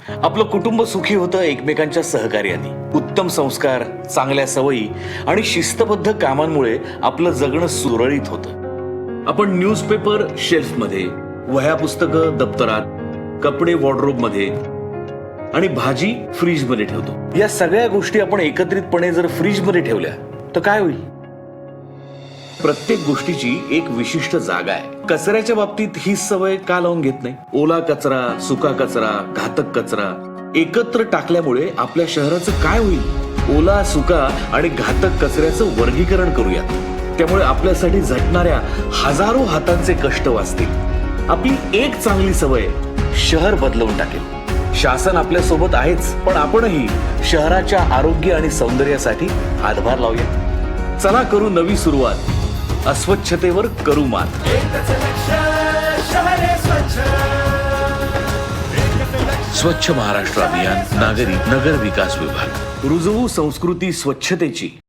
आपलं कुटुंब सुखी होतं एकमेकांच्या सहकार्याने. उत्तम संस्कार, चांगल्या सवयी आणि शिस्तबद्ध कामांमुळे आपलं जगणं सुरळीत होतं. आपण न्यूजपेपर शेल्फमध्ये, वह्या पुस्तकं दप्तरात, कपडे वॉर्डरोबमध्ये आणि भाजी फ्रीजमध्ये ठेवतो. या सगळ्या गोष्टी आपण एकत्रितपणे जर फ्रीजमध्ये ठेवल्या तर काय होईल? प्रत्येक गोष्टीची एक विशिष्ट जागा आहे. कचऱ्याच्या बाबतीत ही सवय का लावून घेत नाही? ओला कचरा, सुका कचरा, घातक कचरा एकत्र टाकल्यामुळे आपल्या शहराचं काय होईल? ओला, सुका आणि घातक कचऱ्याचं वर्गीकरण करूया. त्यामुळे आपल्यासाठी झटणाऱ्या हजारो हातांचे कष्ट वाचतील. आपली एक चांगली सवय शहर बदलवून टाकेल. शासन आपल्या सोबत आहेच, पण आपणही शहराच्या आरोग्य आणि सौंदर्यासाठी हातभार लावूया. चला करू नवी सुरुवात. अस्वच्छतेवर करू मात. स्वच्छ महाराष्ट्र अभियान, नागरिक नगर विकास विभाग. रुजवू संस्कृती स्वच्छतेची.